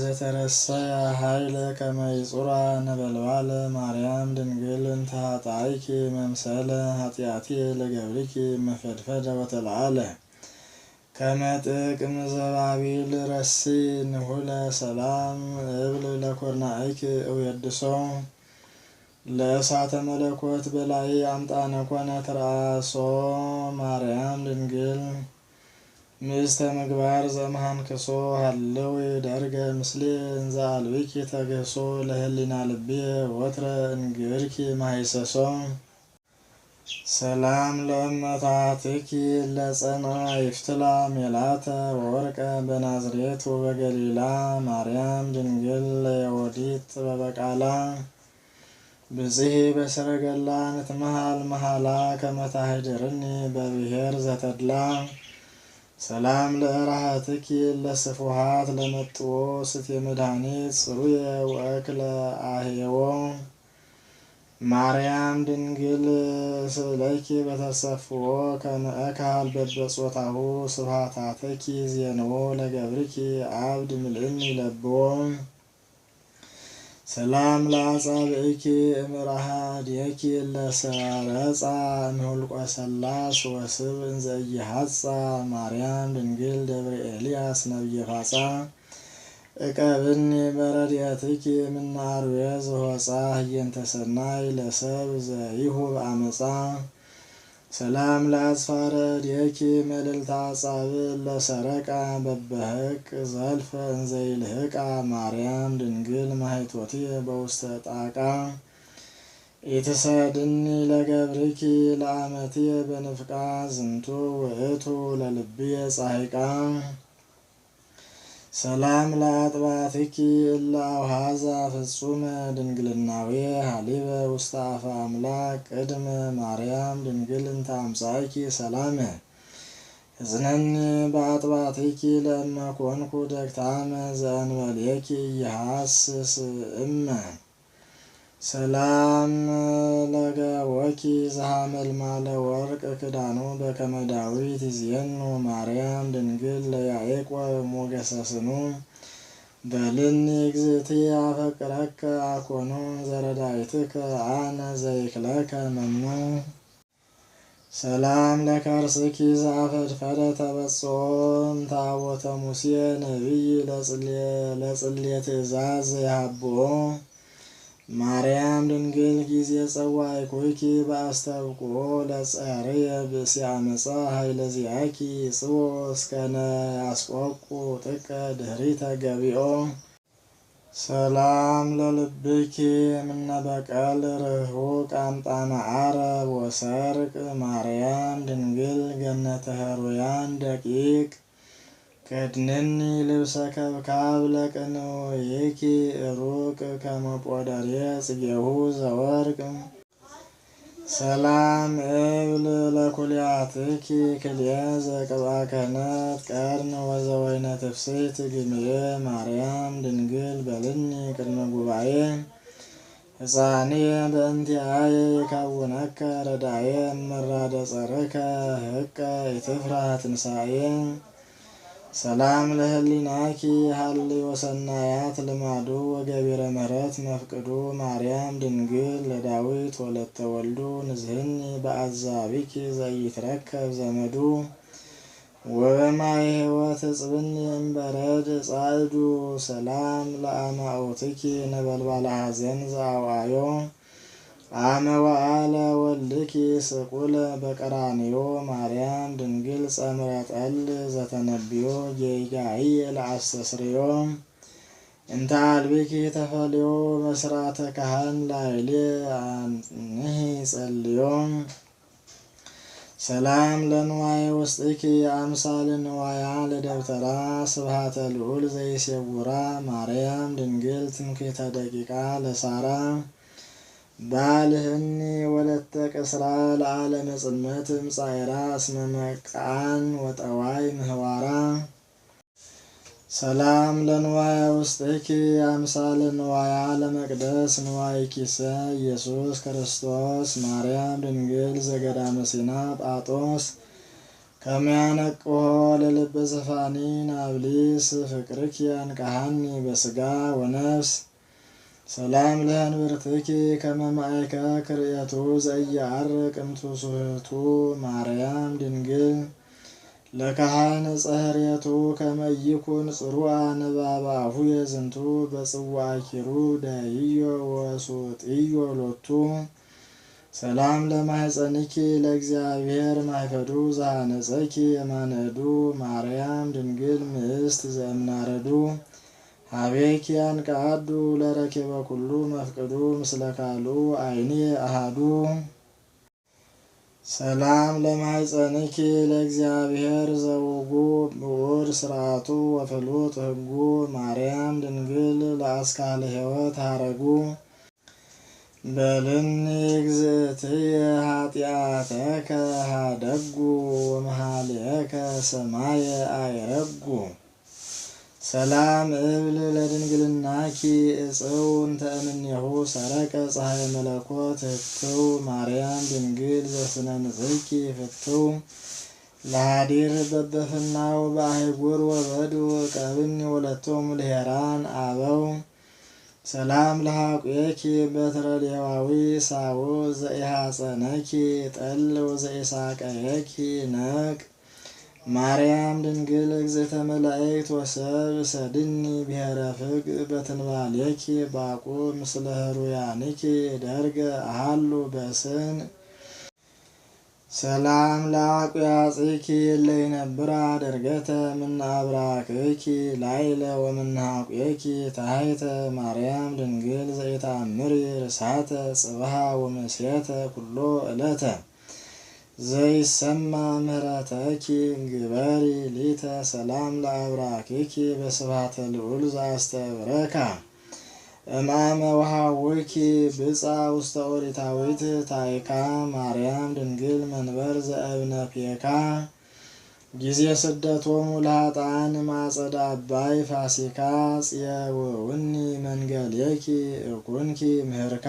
ዘተረሳ ኃይለ ከመይጹራ ነበልባለ ማርያም ድንግል እንተ ኃጣይኪ መምሰለ ኃጢአቲ ለገብሪኪ መፈድፈደ ወተለዓለ ከመጥቅም ዘባቢል ረሲ ንሁለ ሰላም እብል ለኮርናይኪ እውየድሶ ለእሳተ መለኮት በላይ አምጣነ ኮነ ተራሶ ማርያም ድንግል ምስተ ምግባር ዘመሃንክሶ ሃለው ደርገ ምስሌ እንዘ አልብኪ ተገሶ ለህሊና ልቤ ወትረ እንግርኪ ማይሰሶ ሰላም ለእመታትኪ ለጸና ይፍትላ ሜላተ ወወርቀ በናዝሬት ወበገሊላ ማርያም ድንግል ለየወዲት በበቃላ ብዝሂ በሰረገላ ንትመሃል መሃላ ከመታህድርኒ በብሔር ዘተድላ ሰላም ለእራሃትኪ ለስፉሃት ለመጥዎ ስቴ መድኃኒት ጽሩየ ወእክለ አህየዎ ማርያም ድንግል ስእለኪ በተሰፍዎ ከመእካል በበጾታሁ ስብሃታትኪ ዜንዎ ለገብርኪ አብድ ምልእኒ ለብዎ ሰላም ለአጻብዕኪ እምራሃ ዲኪ ለሰረጻ እምሁልቆ ሰላስ ወስብ እንዘ ኢይሐጻ ማርያም ድንግል ደብረ ኤልያስ ነብየ ፋጻ እቀብኒ በረድኤትኪ እምነ አርዌ ዘወፃ ህየንተ ሰናይ ለሰብ ዘይሁብ አመፃ ሰላም ለአጽፋረ ዲኪ መልዕልተ አጻብዕ ለሰረቃ በበህቅ ዘልፈ እንዘ ይልህቃ ማርያም ድንግል ማኅቶትየ በውስተ ጣቃ ኢትሰድኒ ለገብርኪ ለአመትየ በንፍቃ ዝንቱ ውእቱ ለልብየ ጻሂቃ ሰላም ለአጥባትኪ እለ አውሃዛ ፍጹመ ድንግልናዌ ሀሊበ ውስተ አፈ አምላክ ቅድመ ማርያም ድንግል እንተ አምጻእኪ ሰላመ እዝነኒ በአጥባትኪ ለእመ ኮንኩ ደክታመ ዘእንበሌኪ ይሐስስ እመ ሰላም ለገወኪ ዘሐመልማለ ወርቅ ክዳኑ በከመ ዳዊት ይዜኑ ማርያም ድንግል ለያዕቆብ ሞገሰስኑ በልኒ እግዝእትየ አፈቅረከ አኮኑ ዘረዳይትከ አነ ዘይክለከ መኑ ሰላም ለከርስኪ ዘአፈድፈደ ተበጽሖም ታቦተ ሙሴ ነቢይ ለጽልየ ትእዛዝ ዘይሃብኦ ማርያም ድንግል ጊዜ ጸዋዕኩኪ በአስተብቅዖ ለጸርየ ብእሲ አመፃ ኃይለ ዚአኪ ጽዎ እስከነ ያስቆቁ ጥቀ ድኅሪተ ገቢኦ ሰላም ለልብኪ እምነ በቀል ርሁቅ አምጣነ ዓረብ ወሰርቅ ማርያም ድንግል ገነተ ኅሩያን ደቂቅ ከድነኒ ልብሰ ከብካብ ለቅንውይኪ ሩቅ ከመጶደሬ ጽጌሁ ዘወርቅ ሰላም እብል ለኩልያትኪ ክልኤ ዘቅብአ ክህነት ቀርን ወዘወይነ ትፍስሕት ግምየ ማርያም ድንግል በልኒ ቅድመ ጉባኤ ሕፃንየ በእንቲአየ ይከውነከ ረዳየ እምራደ ጸርከ ህቀ ኢትፍራ ትንሣኤ ሰላም ለህሊናኪ ሀልዮ ሰናያት ልማዱ ወገቢረ ምሕረት መፍቅዱ ማርያም ድንግል ለዳዊት ወለተ ወልዱ ንዝህኒ በአዛቢኪ ዘይትረከብ ዘመዱ ወበማየ ሕይወት እጽብኒ እምበረድ ጻዕዱ ሰላም ለአማኦትኪ ነበልባለ ሐዘን ዘአውዓዮ አመ ወአለ ወልድኪ ስቁለ በቀራንዮ ማርያም ድንግል ጸምረ ጠል ዘተነብዮ ጌጋየ ለአስተስርዮ እንተ አልብኪ ተፈልዮ በስርዓተ ካህን ላይሌ አንህ ጸልዮ ሰላም ለንዋየ ውስጥኪ አምሳል ንዋያ ለደብተራ ስብሃተ ልዑል ዘይሴውራ ማርያም ድንግል ትምክህተ ደቂቃ ለሳራ ባልህኒ ወለተ ቅስራ ለዓለመ ጽልመት ምጻይራ እስመ መቃን ወጠዋይ ምህዋራ ሰላም ለንዋያ ውስጥኪ አምሳል ንዋያ ለመቅደስ ንዋይ ኪሰ ኢየሱስ ክርስቶስ ማርያም ድንግል ዘገዳመ ሲና ጳጦስ ከመያነቅሆ ለልበ ዘፋኒ ናብሊስ ፍቅርኪ አንቃሃኒ በስጋ ወነፍስ ሰላም ለእንብርትኪ ከመ ማእከ ክርኤቱ ዘኢየዐርቅ እምትውስቱ ማርያም ድንግል ለካህን ጸህሬቱ ከመ ይኩን ጽሩዓ ንባባሁ የዝንቱ በጽዋዕ ኪሩብ ደይዮ ወሱጥዮ ሎቱ ሰላም ለማኅፀንኪ ለእግዚአብሔር ማይፈዱ ዘሐነጸኪ የማንዕዱ ማርያም ድንግል ምእስት ዘእምናረዱ ሀቤኪ አንቃዱ ለረኬበ ኩሉ መፍቅዱ ምስለ ካልኡ አይኒ አሃዱ ሰላም ለማኅፀንኪ ለእግዚአብሔር ዘውጉ ብዑር ስርዓቱ ወፍሉጥ ሕጉ ማርያም ድንግል ለአስካለ ሕይወት ሀረጉ በልኒ እግዝእትየ ኃጢአተከ ሀደጉ ወመኃልየከ ሰማየ አይረጉ ሰላም እብል ለድንግልናኪ እጽው እንተ እምኔሁ ሰረቀ ፀሐየ መለኮት ህትው ማርያም ድንግል ዘስነ ንጽሕኪ ፍትው ለሃዲር በበፍናው በአህጉር ወበድው ቀብኒ ወለቶሙ ልሄራን አበው ሰላም ለሐቁየኪ በትረ ሌዋዊ ሳውዕ ዘኢሐፀነኪ ጠል ወዘኢሳቀየኪ ነቅ ማርያም ድንግል እግዝእተ መላእክት ወሰብ ሰድኒ ብሔረ ፍግ በትንባሌኪ ባቁ ምስለ ህሩያንኪ ደርገ አሃሉ በስን ሰላም ለአቁያጽኪ ለይነብራ ደርገተ ምነ አብራክኪ ላይለ ወምነ ሐቁየኪ ታሕተ ማርያም ድንግል ዘኢተአምሪ ርሳተ ጽብሃ ወመስየተ ኩሎ ዕለተ ዘይሰማ ምህረተኪ ግበሪ ሊተ ሰላም ለአብራክኪ በስብሐተ ልዑል ዘአስተብረካ እምአመ ወሃውኪ ብጻ ውስተ ኦሪታዊት ታይካ ማርያም ድንግል መንበር ዘእብነ ፔካ ጊዜ ስደቶሙ ለኃጥአን ማጸደ አባይ ፋሲካ ጽየውኒ መንገሌኪ እኩንኪ ምህርካ